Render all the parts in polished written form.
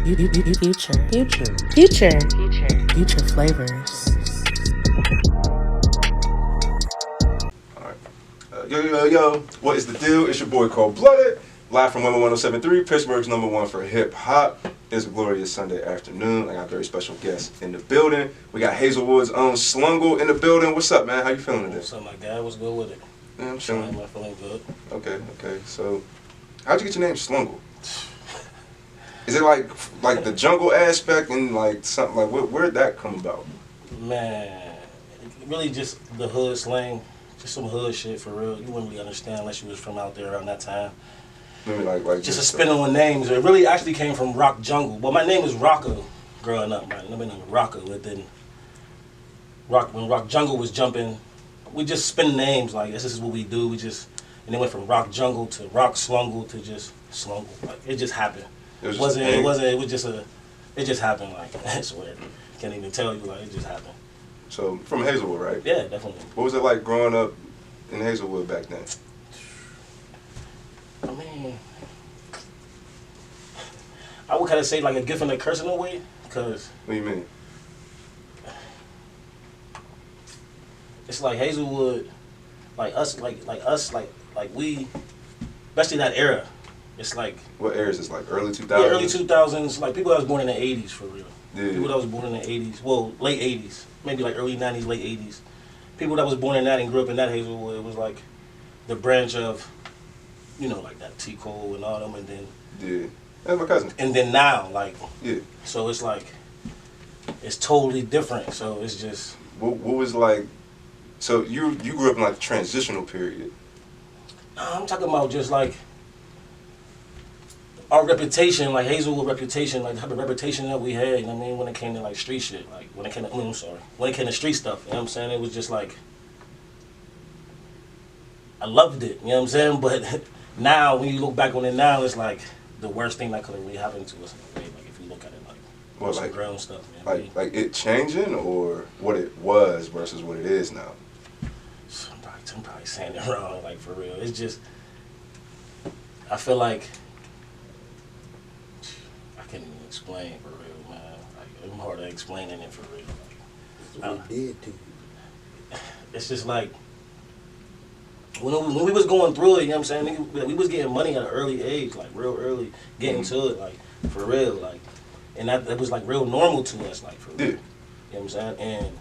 Future flavors. Alright. Yo, what is the deal? It's your boy Cold Blooded, live from 101.073, Pittsburgh's #1 for hip hop. It's a glorious Sunday afternoon. I got a very special guest in the building. We got Hazelwood's own Slungle in the building. What's up, man? How you feeling today? What's up, my guy? What's good with it? Yeah, I'm chilling. I'm feeling good. Okay. So, how'd you get your name Slungle? Is it like the jungle aspect and like something like where'd that come about? Man, really just the hood slang, just some hood shit for real. You wouldn't really understand unless you was from out there around that time. Maybe like Just a spin on names. It really actually came from Rock Jungle. Well, my name was Rocco growing up. My name was Rocco. It didn't. When Rock Jungle was jumping, we just spin names like this is what we do. And it went from Rock Jungle to Rock Slungle to just Slungle. Like it just happened. It just happened. Like I swear, can't even tell you. Like it just happened. So from Hazelwood, right? Yeah, definitely. What was it like growing up in Hazelwood back then? I mean, I would kind of say like a gift and a curse in a way, because. What do you mean? It's like Hazelwood, like we, especially that era. It's like. What era is this? Like early 2000s? Yeah, early 2000s. Like people that was born in the 80s for real. Yeah. People that was born in the 80s. Well, late 80s. Maybe like early 90s, late 80s. People that was born in that and grew up in that Hazelwood, it was like the branch of, like that T. Cole and all them, and then. Yeah. That's my cousin. And then now, like. Yeah. So it's like, it's totally different. So it's just. What was like. So you grew up in like the transitional period. I'm talking about just like our reputation, like Hazelwood reputation, like the type of reputation that we had, you know what I mean, when it came to like street shit, like when it came to, when it came to street stuff, you know what I'm saying? It was just like, I loved it, you know what I'm saying? But now, when you look back on it now, it's like the worst thing that could have really happened to us in a way, like if you look at it like some grown stuff, man. Like it changing or what it was versus what it is now? I'm probably saying it wrong, like for real. It's just, I feel like, I can't even explain for real, man. Like, I'm hard at explaining it for real. What it did to you. It's just like, when we was going through it, you know what I'm saying? We was getting money at an early age, like real early, getting to it, like for real, like, and that was like real normal to us, like for real. Yeah. You know what I'm saying? And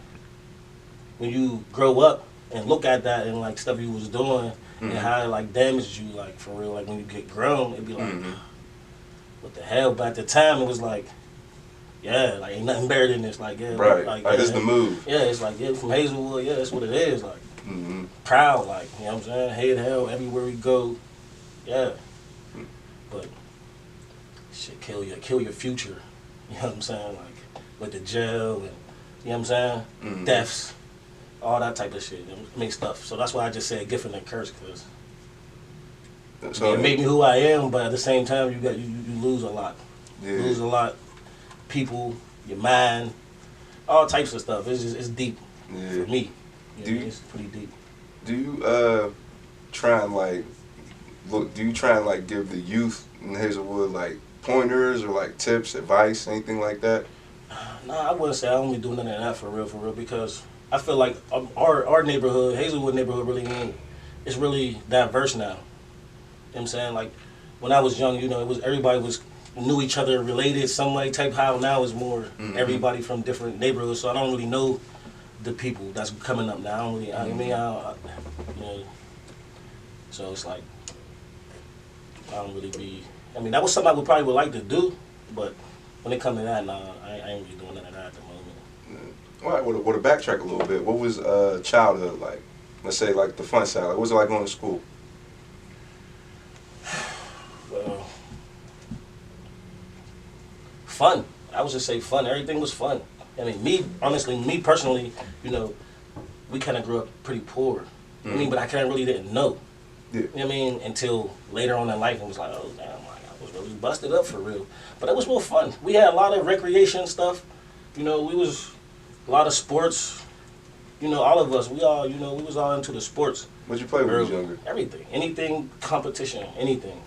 when you grow up and look at that and like stuff you was doing and how it like damaged you, like for real, like when you get grown, it'd be like, what the hell? But at the time, it was like, yeah, like ain't nothing better than this, like yeah, right, like this is the move. Yeah, it's like from Hazelwood, yeah, that's what it is, like proud, like you know what I'm saying, head held everywhere we go, yeah, but shit kill your future, you know what I'm saying, like with the jail and you know what I'm saying, deaths. All that type of shit, I mean stuff. So that's why I just said gift and a curse, because it made me who I am. But at the same time, you lose a lot. Yeah. You lose a lot. People, your mind, all types of stuff. It's deep for me. It's pretty deep. Do you try and like look? Do you try and like give the youth in Hazelwood like pointers or like tips, advice, anything like that? Nah, I wouldn't say I don't be doing none of that for real, because I feel like our neighborhood, Hazelwood neighborhood, really ain't. It's really diverse now. You know what I'm saying? Like when I was young, it was everybody knew each other, related some way type. How now is more everybody from different neighborhoods. So I don't really know the people that's coming up now. I don't really. So it's like I don't really be. I mean, that was something I would like to do, but when it comes to that, nah, I ain't really doing none of that at the moment. All right, well, to backtrack a little bit, what was childhood like? Let's say like the fun side. Like, what was it like going to school? Well, fun. I would just say fun. Everything was fun. I mean, me personally, we kind of grew up pretty poor. I mean, but I kind of really didn't know. Yeah. You know what I mean? Until later on in life, it was like, oh, damn, I was really busted up for real. But it was real fun. We had a lot of recreation stuff. We was a lot of sports. All of us, we was all into the sports. What'd you play when you was younger? Everything. Anything, competition, anything.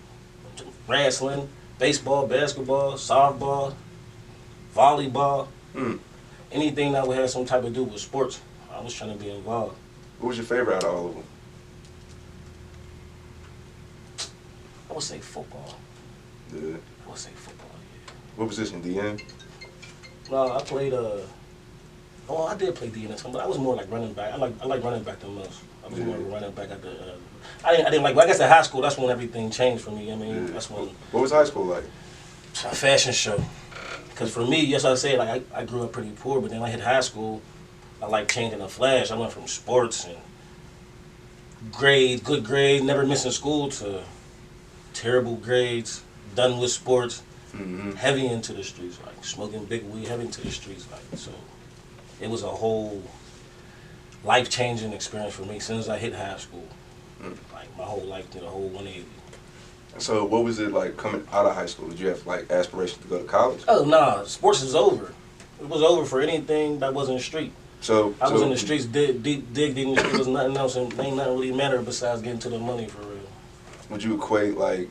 Wrestling, baseball, basketball, softball, volleyball, Mm. anything that would have some type of do with sports. I was trying to be involved. What was your favorite out of all of them? I would say football. Yeah. I would say football. Yeah. What position? DN? No, I played. Oh, I did play DN, but I was more like running back. I like running back the most. I was more of a running back at the. I didn't like. But I guess at high school, that's when everything changed for me. I mean, that's when. What was high school like? A fashion show. Because for me, yes, I said like I grew up pretty poor, but then I hit high school. I like changing a flash. I went from sports and grades, good grades, never missing school, to terrible grades, done with sports, heavy into the streets, like smoking big weed, heavy into the streets, like so. It was a whole life-changing experience for me as soon as I hit high school. Like my whole life did a whole 180. So what was it like coming out of high school? Did you have like aspirations to go to college? Oh nah, sports is over. It was over for anything that wasn't the street. So I was in the streets, dig in the street. Was nothing else, and ain't nothing really matter besides getting to the money for real. Would you equate like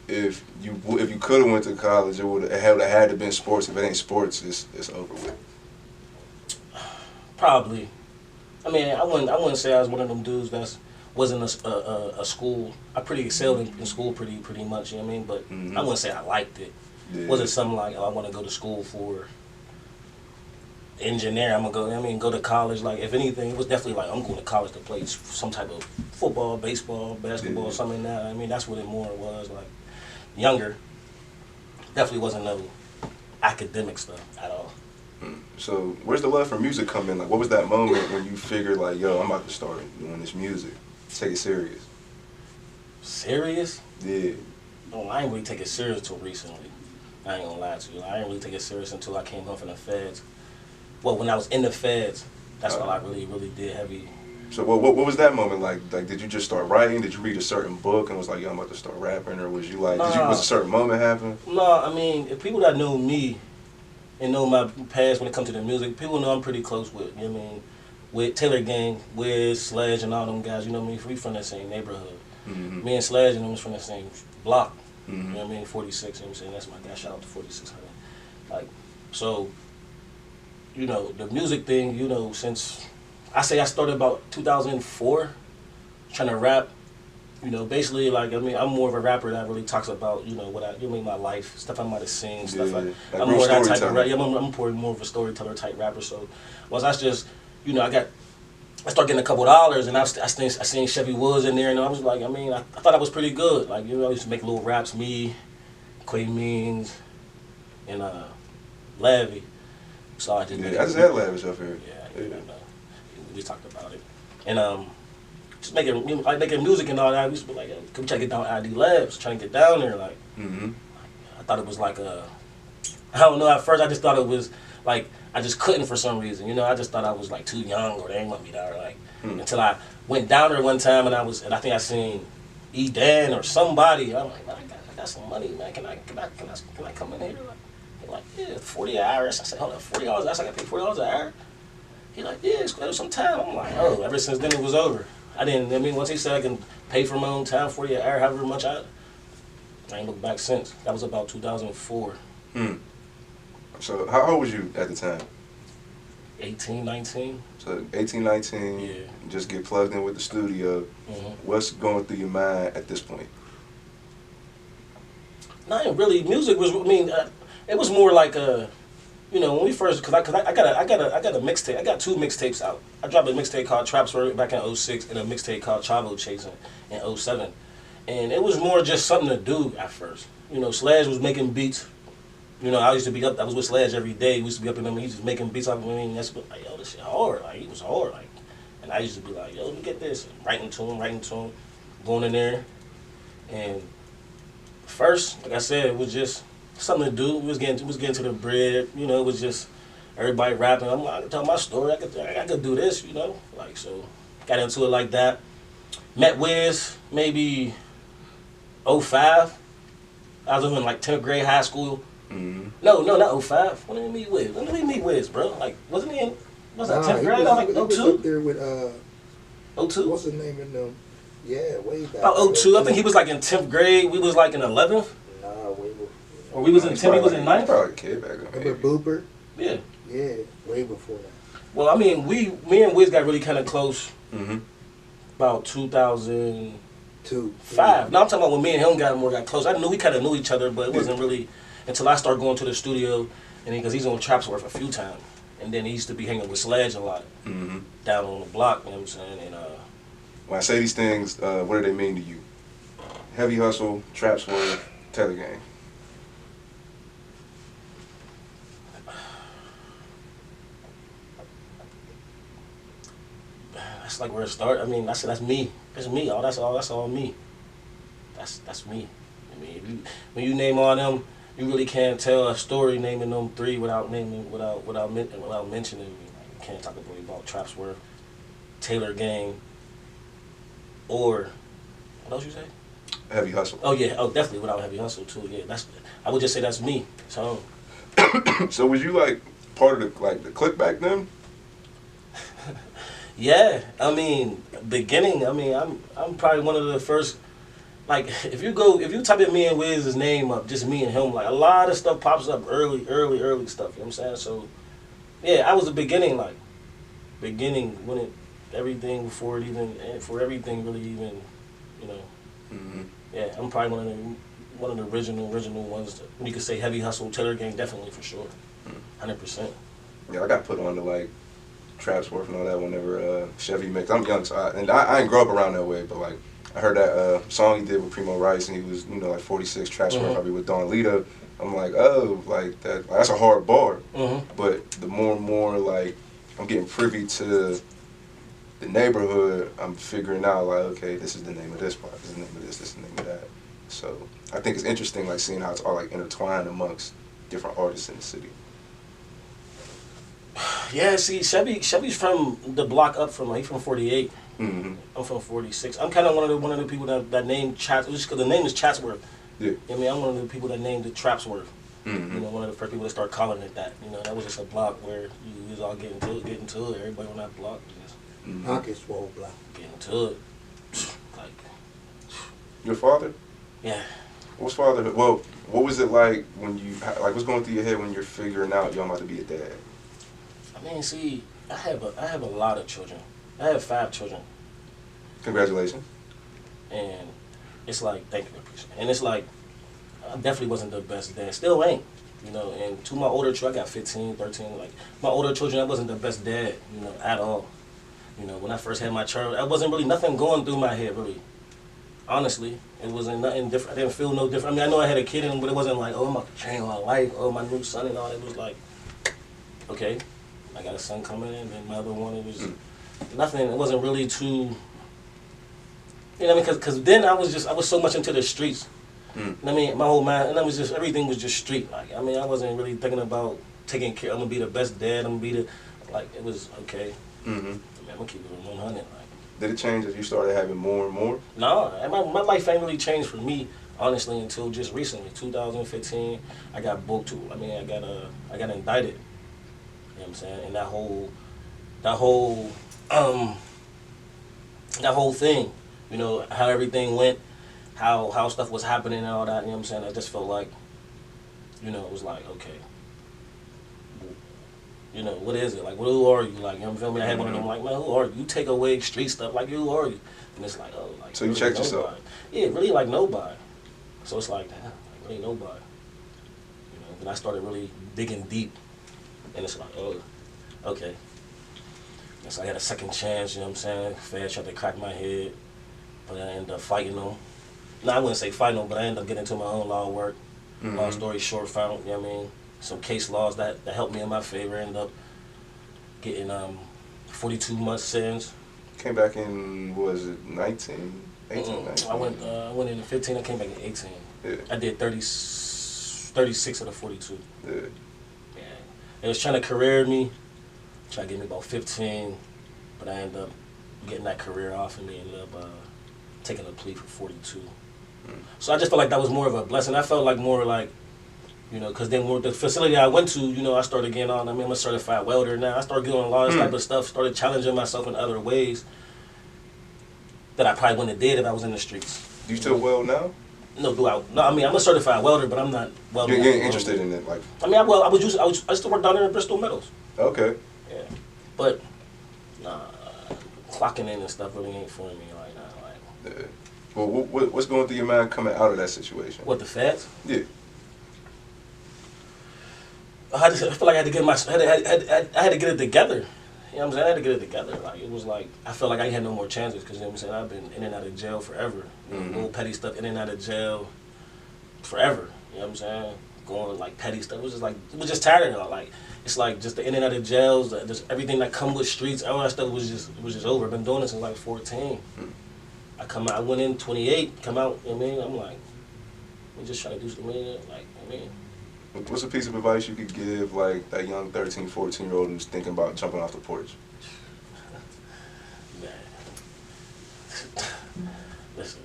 if you could have went to college, it would have had to been sports. If it ain't sports, it's over with. Probably. I mean, I wouldn't say I was one of them dudes that wasn't a school. I pretty excelled in school pretty much. You know what I mean? But I wouldn't say I liked it. Yeah. Was it something like, oh, I want to go to school for engineer? I'm gonna go to college. Like, if anything, it was definitely like I'm going to college to play some type of football, baseball, basketball, something like that. I mean, that's what it more was like. Younger, definitely wasn't no academic stuff at all. So where's the love for music come in? Like, what was that moment when you figured like, yo, I'm about to start doing this music, take it serious? Serious? Yeah. No, I ain't really take it serious until recently. I ain't gonna lie to you. I ain't really take it serious until I came home from the feds. Well, when I was in the feds, that's when I really did heavy. So what was that moment like? Like, did you just start writing? Did you read a certain book and was like, yo, I'm about to start rapping? Or was you like, was a certain moment happen? No, I mean, if people that know me and know my past when it comes to the music, people know I'm pretty close with, you know what I mean, with Taylor Gang, Wiz, Sledge, and all them guys, you know what I mean? We from the same neighborhood. Me and Sledge and them was from the same block, you know what I mean? 46, you know what I'm saying? That's my guy, shout out to 4600. Like, so, you know, the music thing, you know, since, I say I started about 2004, trying to rap. You know, basically, like, I mean, I'm more of a rapper that really talks about, you know, what I, you know, my life, stuff I might have seen, stuff like I'm more that type of rap. Yeah, I'm probably more of a storyteller type rapper. So, once I just, you know, I started getting a couple dollars, and I seen Chevy Woods in there, and I was like, I mean, I thought I was pretty good. Like, you know, I used to make little raps, me, Quay Means, and Levy. So I just I just had Lavish up here. Yeah. We talked about it, and just making music and all that. We used to be like, can we try to get down ID Labs, trying to get down there, like. I thought it was like I don't know. At first, I just thought it was like I just couldn't for some reason. You know, I just thought I was like too young, or they ain't want me there. Like until I went down there one time, and I think I seen E Dan or somebody. I'm like, man, I got some money, man. Can I come in here? Like, like, yeah, 40 hours. I said, hold up, $40. I said, I got paid $40 an hour. He like, yeah, it's good some time. I'm like, oh, ever since then it was over. I mean, once he said I can pay for my own time, 40 an hour, however much I ain't looked back since. That was about 2004. So how old was you at the time? 18, 19. So 18, 19, Yeah. just get plugged in with the studio. What's going through your mind at this point? Not really. Music was, I mean, it was more like you know, when we first, cause I got a mixtape. I got 2 mixtapes out. I dropped a mixtape called Trap Swerve back in 06 and a mixtape called Chavo Chasing in 07. And it was more just something to do at first. You know, Sledge was making beats. You know, I used to be up, I was with Sledge every day. We used to be up in them, he was just making beats. I mean, that's like, yo, this shit hard. Like, he was hard. Like, and I used to be like, yo, let me get this. And writing to him, going in there. And first, like I said, it was just something to do. We was getting to the bread. You know, it was just everybody rapping. I'm like, I can tell my story. I could do this. You know, like, so got into it like that. Met Wiz maybe 05. I was in like 10th grade high school. No, not 05. When did we meet Wiz? When did we meet Wiz, bro? Like, wasn't he in? Was that 10th grade? Like 02. Was up there with 02. What's his name in them? Yeah, way back. About 02. I think he was like in 10th grade. We was like in 11th. Nah, way Or we was in 10th, we was in 9th? Probably a kid back then. Remember Booper? Yeah. Yeah, way before that. Well, I mean, me and Wiz got really kind of close Mm-hmm. about 2005. 2. No, I'm talking about when me and him got close. We kind of knew each other, but it wasn't really until I started going to the studio, and because he's on Trapsworth a few times, and then he used to be hanging with Sledge a lot Mm-hmm. down on the block. You know what I'm saying? And When I say these things, what do they mean to you? Heavy Hustle, Trapsworth, Taylor Gang. that's like where it started. I mean, that's me. That's me. That's all me. That's me. I mean, when you name all them, you really can't tell a story naming them three without mentioning. You can't talk about Trapsworth, Taylor Gang, or what else you say? Heavy Hustle. Oh yeah. Oh, definitely without Heavy Hustle too. Yeah, I would just say that's me. So. So was you like part of the clique back then? Yeah, I mean, beginning. I mean, I'm probably one of the first. Like, if you type in me and Wiz's name up, just me and him, like a lot of stuff pops up early stuff. You know what I'm saying? So, yeah, I was the beginning when everything before everything really even, you know. Mm-hmm. Yeah, I'm probably one of the original ones. You could say Heavy Hustle, Taylor Gang, definitely for sure, 100%. Yeah, I got put on to like Trapsworth and all that whenever Chevy mixed. I'm young, so I didn't grow up around that way, but like I heard that song he did with Primo Rice, and he was like 46 Trapsworth, probably with Don Lita. I'm like, oh, like that's a hard bar. Mm-hmm. But the more and more like I'm getting privy to the neighborhood, I'm figuring out like, okay, this is the name of this part, this is the name of this is the name of that. So I think it's interesting like seeing how it's all like intertwined amongst different artists in the city. Yeah, see, Chevy's from the block up from. He's from 48. Mm-hmm. I'm from 46. I'm kind of one of the people that named Chatsworth, just because the name is Chatsworth. Yeah. I mean, I'm one of the people that named it Trapsworth. Mm-hmm. You know, one of the first people that started calling it that. You know, that was just a block where you was all getting to it. Everybody on that block was just Pocket swole block. getting to it. Like, Your father? yeah. What's fatherhood? Well, what was it like when you like what's going through your head when you're figuring out you're about to be a dad? I mean, see, I have a lot of children. I have 5 children. Congratulations. And it's like, thank you, I appreciate it. And it's like, I definitely wasn't the best dad. Still ain't, you know. And to my older children, I got 15, 13. Like, my older children, I wasn't the best dad, you know, at all. You know, when I first had my child, I wasn't really nothing going through my head, really. Honestly, it wasn't nothing different. I didn't feel no different. I mean, I know I had a kid in, but it wasn't like, oh, I'm about to change my life, oh, my new son and all. It was like, okay, I got a son coming in, and my other one, it was nothing. It wasn't really too, you know what I mean? Because then I was so much into the streets. You know what I mean? My whole mind, and everything was just street. Like, I mean, I wasn't really thinking about taking care. I'm gonna be the best dad. I'm gonna be it was okay. Mm-hmm. I mean, I'm gonna keep it 100. Like, Did it change as you started having more and more? no, my life ain't really changed for me, honestly, until just recently, 2015. I got booked too. I mean, I got indicted. You know what I'm saying? And that whole thing, you know, how everything went, how stuff was happening and all that, you know what I'm saying? I just felt like, you know, it was like, okay, you know, what is it? Like, who are you? Like, you know what I'm feeling me? I had one of them, like, man, who are you? You take away street stuff, like, who are you? And it's like, oh, like, So you really checked nobody. yourself? Yeah, really like nobody. So it's like, damn, like, really nobody. You know, then I started really digging deep. And it's like, oh, okay. And so I had a second chance, you know what I'm saying? Fed tried to crack my head, but I ended up fighting them. No, I wouldn't say fighting them, but I ended up getting into my own law work. Mm-hmm. Long story short, found, you know what I mean, some case laws that helped me in my favor. Ended up getting 42 months sentence. Came back in, what was it, 19? 18, 19? I went in 15, I came back in 18. Yeah. I did 36 of the 42. Yeah. Yeah. It was trying to career me, try to get me about 15, but I ended up getting that career off and ended up taking a plea for 42. So I just felt like that was more of a blessing. I felt like more like, you know, because then the facility I went to, you know, I started getting on. I mean, I'm a certified welder now. I started doing a lot of type of stuff, started challenging myself in other ways that I probably wouldn't have did if I was in the streets. Do you still weld now? No, no. I mean, I'm a certified welder, but I'm not welding. You ain't interested in it, like. I mean, I used to work down there in Bristol Meadows. Okay. Yeah, but nah, clocking in and stuff really ain't for me right now. Like, Yeah. Well, what's going through your mind coming out of that situation? what, the feds? Yeah. I feel like I had to get I had to get it together. You know what I'm saying? I had to get it together. Like, it was like, I felt like I had no more chances because, you know what I'm saying, I've been in and out of jail forever. You know, little petty stuff, in and out of jail forever. You know what I'm saying? Going, like, petty stuff. It was just tired of it. Like, it's like just the in and out of jails, just everything that come with streets, all that stuff was just over. I've been doing this since like 14. I went in 28, come out, you know what I mean? I'm like, we just trying to do something, like, I mean. What's a piece of advice you could give, like, that young 13, 14-year-old who's thinking about jumping off the porch? Man. Listen,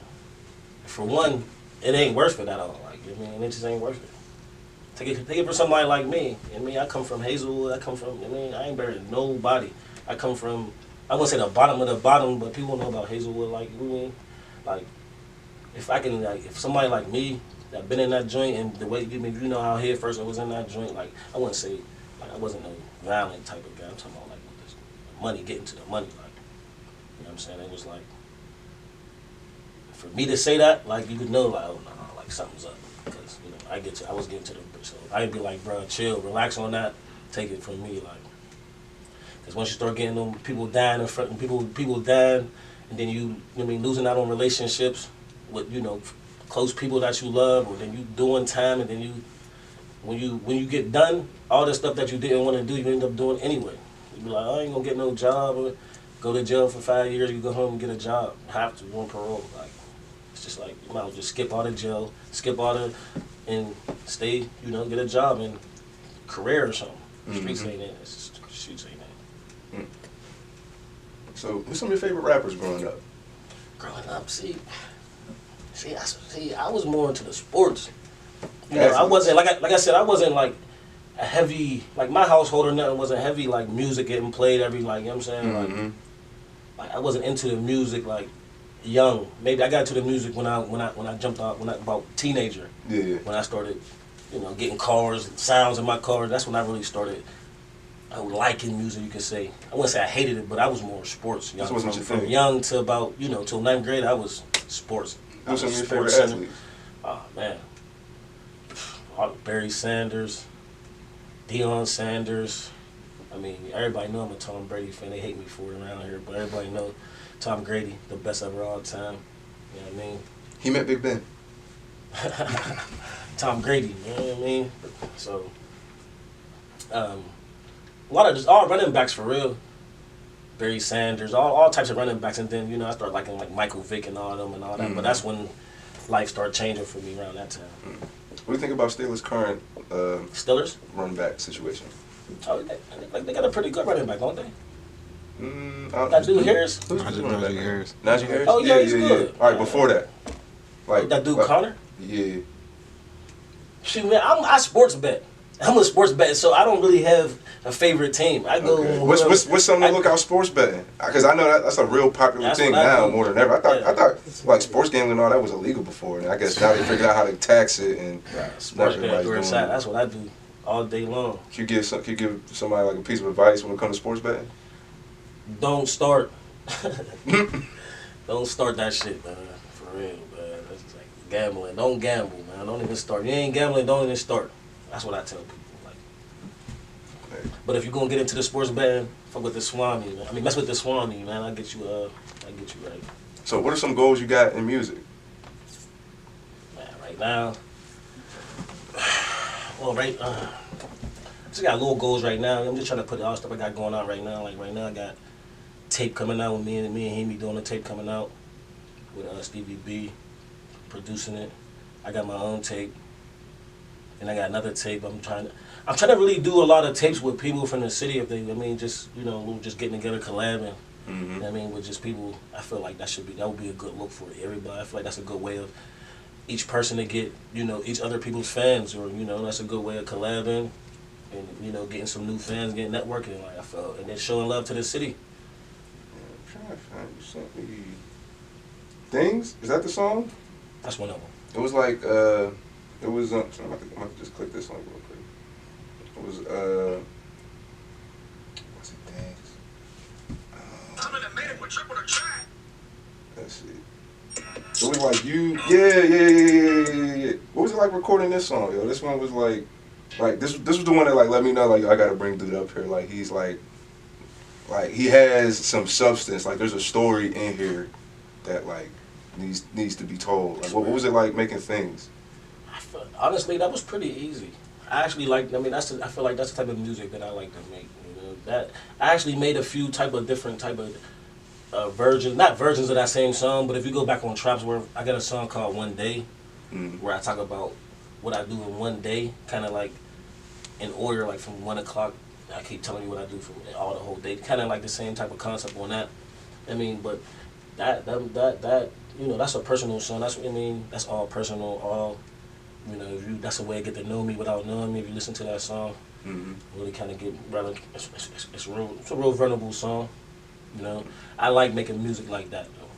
for one, it ain't worth it at all. Like, I mean, it just ain't worth it. Take it for somebody like me. I mean, I come from Hazelwood. I ain't buried nobody. I come from, I wouldn't say the bottom of the bottom, but people know about Hazelwood. Like, you mean, like, if somebody like me that been in that joint and the way, you know how head first I was in that joint, like, I wouldn't say, like, I wasn't no violent type of guy. I'm talking about, like, with this money, getting to the money, like, you know what I'm saying? It was like, for me to say that, like, you could know, like, oh, no, like, something's up. Because, you know, I was getting to the, so I'd be like, bro, chill, relax on that, take it from me, like, because once you start getting them people dying in front, people dying, and then you know what I mean, losing out on relationships with, you know, close people that you love, or then you doing time, and then when you get done, all the stuff that you didn't want to do, you end up doing anyway. You be like, oh, I ain't gonna get no job, or go to jail for 5 years, you go home and get a job, have to, on parole. Like, it's just like, you might as well just skip all the jail, and stay, you know, get a job and career or something. Streets ain't in, streets ain't in. So, who's some of your favorite rappers growing up? Growing up, see, I was more into the sports. You know, I wasn't, like I said, I wasn't like a heavy, like my household or nothing wasn't heavy, like music getting played every, like, you know what I'm saying? Like I wasn't into the music, like, young. Maybe I got into the music when I jumped out, about teenager. Yeah. When I started, you know, getting cars, sounds in my car, that's when I really started liking music, you could say. I wouldn't say I hated it, but I was more sports. That's wasn't your from thing. young to about, you know, till 9th grade, I was sports. Who's some of your favorite athletes? Oh, man. Barry Sanders, Deion Sanders. I mean, everybody know I'm a Tom Brady fan. They hate me for it around here, but everybody know Tom Brady, the best ever all time. You know what I mean? He met Big Ben. Tom Brady, you know what I mean? So, a lot of just all running backs for real. Barry Sanders, all types of running backs, and then, you know, I started liking like Michael Vick and all them and all that. But that's when life started changing for me around that time. What do you think about Steelers' current Steelers run back situation? Oh, they got a pretty good running back, don't they? That dude Harris. Who's Najee Harris. Najee Harris? Oh, yeah, he's good. All right, before that, like that dude Connor. Yeah. Shoot, man, I sports bet. I'm a sports bet, so I don't really have a favorite team. I go. Okay. What's something to look out sports betting? Because I know that's a real popular thing now more than ever. I thought like sports gambling and all that was illegal before, and I guess now they figured out how to tax it and sports betting. That's what I do all day long. Can you give somebody like a piece of advice when it comes to sports betting? Don't start. Don't start that shit, man. For real, man. That's just like gambling. Don't gamble, man. Don't even start. You ain't gambling. Don't even start. That's what I tell people. Like, but if you're gonna get into the sports betting, fuck with the Swami, man. I mean, mess with the Swami, man. I get you right. So, what are some goals you got in music? Man, right now, just got little goals right now. I'm just trying to put all the stuff I got going on right now. Like right now, I got tape coming out with me and HEVY doing a tape coming out with Stevie B producing it. I got my own tape. And I got another tape. I'm trying to really do a lot of tapes with people from the city. If they, just, you know, just getting together, collabing. You know with just people. I feel like that would be a good look for everybody. I feel like that's a good way of each person to get, you know, each other people's fans, or, you know, that's a good way of collabing and, you know, getting some new fans, getting networking. Like I felt, and then showing love to the city. I'm trying to find you something. Things? Is that the song? That's one of them. It was like it was. I'm about to just click this link real quick. It was what's it? Dance. I'm in a minute with triple the track. Let's see. It was like you. Yeah. What was it like recording this song, yo? This one was like this was the one that like let me know like I gotta bring dude up here. Like he's like he has some substance. Like there's a story in here that like needs to be told. Like what was it like making things? Honestly, that was pretty easy. I actually like. I mean, I feel like that's the type of music that I like to make. You know, that I actually made a few different type of versions, not versions of that same song, but if you go back on Traps, where I got a song called One Day, where I talk about what I do in one day, kind of like in order, like from 1 o'clock. I keep telling you what I do for all the whole day. Kind of like the same type of concept on that. I mean, but that you know, that's a personal song. That's what I mean. That's all personal. All you know. If you that's a way to get to know me without knowing me. If you listen to that song, really kind of get rather. It's a real vulnerable song. You know, I like making music like that though.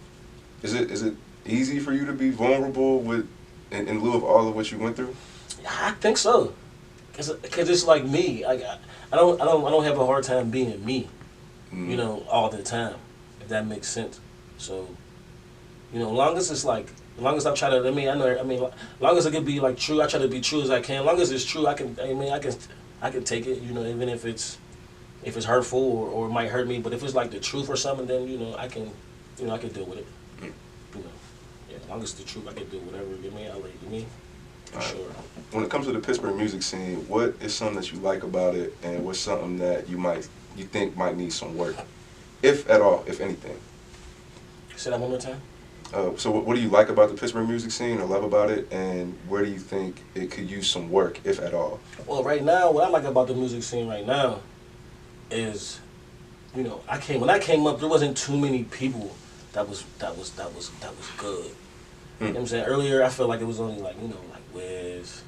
Is it easy for you to be vulnerable with in lieu of all of what you went through? I think so, cause it's like me. I don't have a hard time being me. You know, all the time. If that makes sense. So, you know, long as it's like, as long as I try to. I mean, long as it can be like true. I try to be true as I can. As long as it's true, I can take it. You know, even if it's hurtful or it might hurt me, but if it's like the truth or something, then you know I can deal with it. You know, yeah, as long as it's the truth, I can do whatever. You mean, I'll let you mean. For sure. When it comes to the Pittsburgh music scene, what is something that you like about it, and what's something that you think might need some work, if at all, if anything? Say that one more time. So what do you like about the Pittsburgh music scene or love about it, and where do you think it could use some work, if at all? Well, right now, what I like about the music scene right now is, you know, when I came up, there wasn't too many people that was good. You know what I'm saying? Earlier, I felt like it was only like, you know, like Wiz,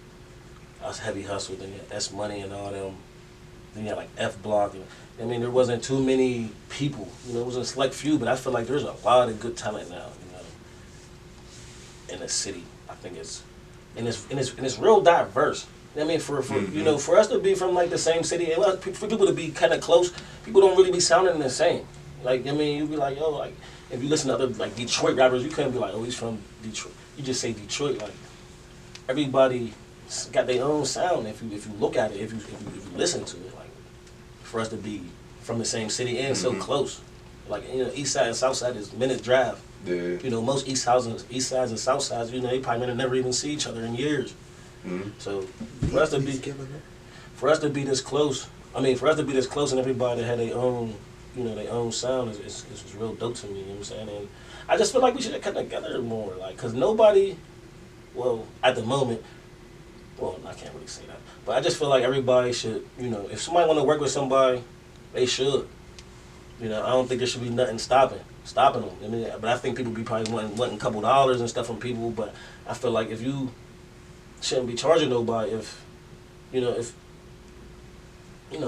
us Heavy Hustle, then you had S Money and all them. Then you had like F Block. I mean, there wasn't too many people. You know, it was a select few, but I feel like there's a lot of good talent now. You know, in the city, I think it's real diverse. I mean, for you know, for us to be from like the same city, and for people to be kind of close, people don't really be sounding the same. Like, I mean, you be like, yo, like if you listen to other like Detroit rappers, you couldn't be like, oh, he's from Detroit. You just say Detroit. Like everybody got their own sound. If you look at it, if you listen to it, like for us to be from the same city and so close, like you know, East Side and South Side is minute drive. Yeah. You know, most East Sides and South Sides, you know, they probably never even see each other in years. So for us to be this close, I mean, for us to be this close and everybody had their own, you know, their own sound is real dope to me. You know what I'm saying? And I just feel like we should have come together more, like, cause nobody, well, at the moment, well, I can't really say that, but I just feel like everybody should, you know, if somebody want to work with somebody, they should. You know, I don't think there should be nothing stopping them. I mean, but I think people be probably wanting a couple dollars and stuff from people. But I feel like if you shouldn't be charging nobody, if you know,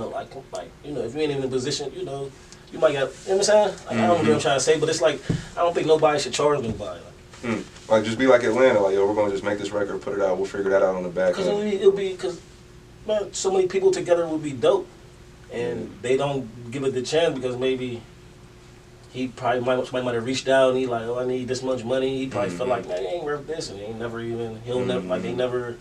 like you know, if you ain't even in a position, you know, you might got. You know what I'm saying? Like, I don't know what I'm trying to say, but it's like I don't think nobody should charge nobody. Like just be like Atlanta, like yo, we're gonna just make this record, put it out, we'll figure that out on the back end. Because it'll be man, so many people together would be dope, and they don't give it the chance because maybe he probably somebody might have reached out and he like, oh, I need this much money. He probably felt like, man, it ain't worth this, and he ain't never even never like they never.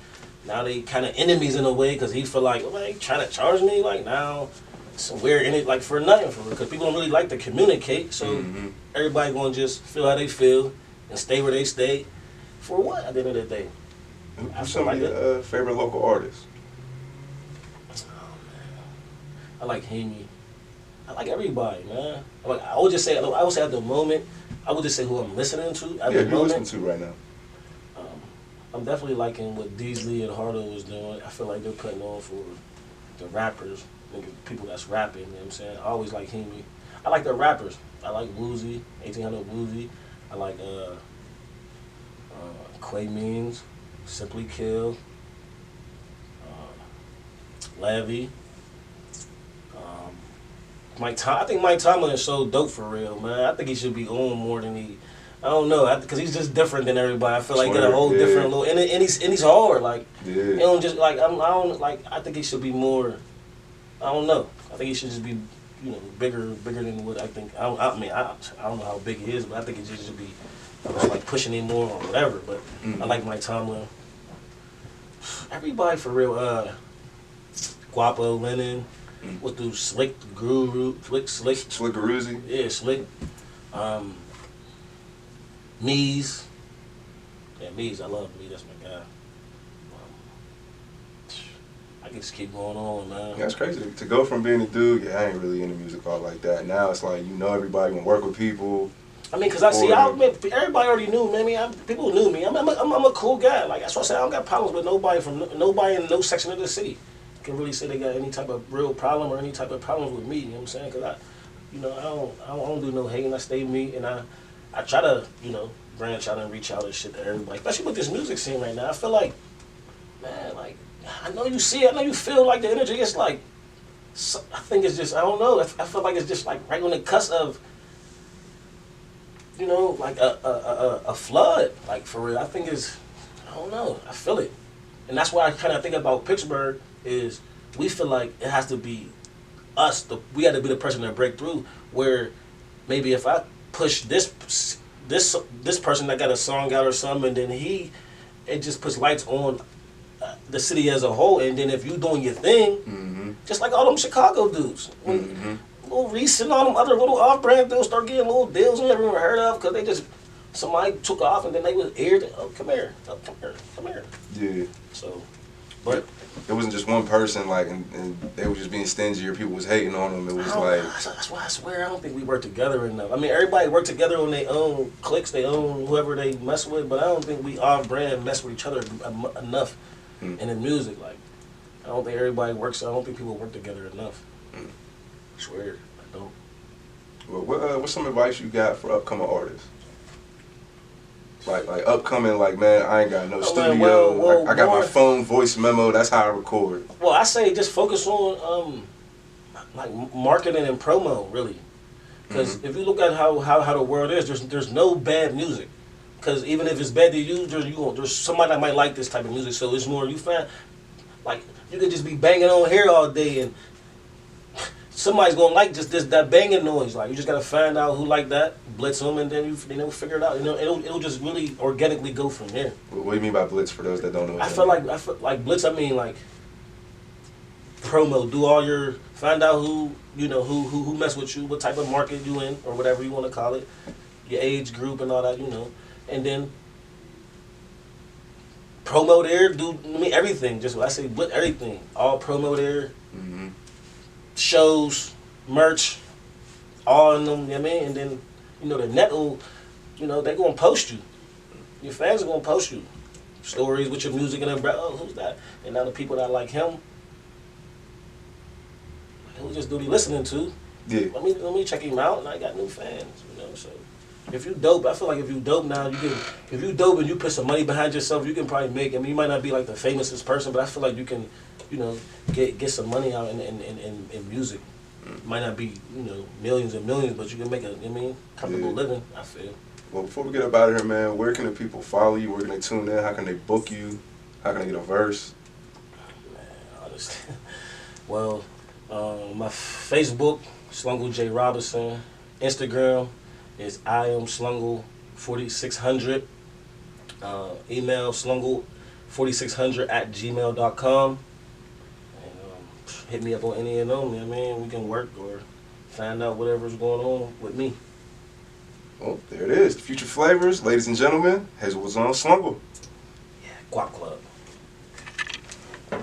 Now they kind of enemies in a way because he feel like, oh, man, they trying to charge me like now. So we're in it like for nothing for because people don't really like to communicate. So everybody gonna just feel how they feel and stay where they stay. For what at the end of the day? Who's some of your favorite local artists? Oh man, I like HEVY. I like everybody, man. I would say at the moment, I would just say who I'm listening to at the moment. Who you listening to right now? I'm definitely liking what Deasley and Hardo was doing. I feel like they're putting on for the rappers, people that's rapping, you know what I'm saying? I always like HEVY. I like the rappers. I like Woozy, 1800 Woozy. I like Quay Means, Simply Kill, Levy. I think Mike Tomlin is so dope for real, man. I think he should be on more than he. I don't know, because he's just different than everybody. I feel like he got a whole Yeah. different little, and he's hard. Like, Yeah. you know, just like I don't like. I think he should be more. I don't know. I think he should just be, you know, bigger than what I think. I mean, I don't know how big he is, but I think he just should be like pushing him more or whatever. But I like Mike Tomlin. Everybody for real. Guapo, Lennon. What do Slick Guru? Slick. Slickaroozy. Yeah, Slick. Mees. Yeah, Mees. I love Mees. That's my guy. I can just keep going on, man. Yeah, it's crazy to go from being a dude. Yeah, I ain't really into music all like that. Now it's like you know everybody can work with people. I mean, cause I see, everybody already knew me. I mean, people knew me. I'm a cool guy. Like that's what I said. I don't got problems with nobody in no section of the city can really say they got any type of real problem or any type of problems with me. You know what I'm saying? Cause I don't do no hating. I stay me, and I try to, you know, branch out and reach out and shit to everybody, especially with this music scene right now. I feel like, man, like I know you see it. I know you feel like the energy. It's like, I think it's just, I don't know. I feel like it's just like right on the cusp of, you know, like a flood, like for real. I think it's, I don't know, I feel it. And that's why I kind of think about Pittsburgh is we feel like it has to be us, we got to be the person that break through, where maybe if I push this person that got a song out or something, and then it just puts lights on the city as a whole, and then if you doing your thing, just like all them Chicago dudes. Little Reese and all them other little off-brand dudes start getting little deals we never even heard of because they just, somebody took off and then they was aired. Oh, come here. Yeah. So, but it wasn't just one person, like, and they were just being stingy or people was hating on them. It was like, that's why I swear I don't think we work together enough. I mean, everybody work together on their own cliques, their own whoever they mess with, but I don't think we off-brand mess with each other enough in the music. Like, I don't think everybody works. I don't think people work together enough. I swear, I don't. Well, what's some advice you got for upcoming artists? Like upcoming, like, man, I ain't got no studio. Well, I got my phone voice memo. That's how I record. Well, I say just focus on like marketing and promo, really. Because if you look at how the world is, there's no bad music. Because even if it's bad to you, there's somebody that might like this type of music. So it's more, you find, like, you could just be banging on here all day and somebody's gonna like just that banging noise. Like, you just gotta find out who like that, blitz them, and then you figure it out. You know, it'll just really organically go from there. What do you mean by blitz for those that don't know? I feel like blitz. I mean, like, promo. Do all your, find out who who mess with you, what type of market you in, or whatever you want to call it, your age group and all that. You know, and then promo there. Do everything. Just I say blitz everything. All promo there. Shows, merch, all in them, you know what I mean? And then, the net will, they're going to post you. Your fans are going to post you. Stories with your music and then, oh, who's that? And now the people that like him, who just do they listening to? Yeah. Let me check him out, and I got new fans, so. If you dope, I feel like if you dope now, if you dope and you put some money behind yourself, you can probably make, you might not be like the famousest person, but I feel like you can, get some money out in music. Might not be, millions and millions, but you can make a, comfortable living, I feel. Well, before we get up out of here, man, where can the people follow you? Where can they tune in? How can they book you? How can they get a verse? Man, honestly. Well, my Facebook, Slungle J. Robinson. Instagram is I am Slungle 4600. Email slungle4600@gmail.com. Hit me up on any of them, we can work or find out whatever's going on with me. Well, there it is. The Future Flavors, ladies and gentlemen. Hazelwood's on Slungle. Yeah, Guap Club.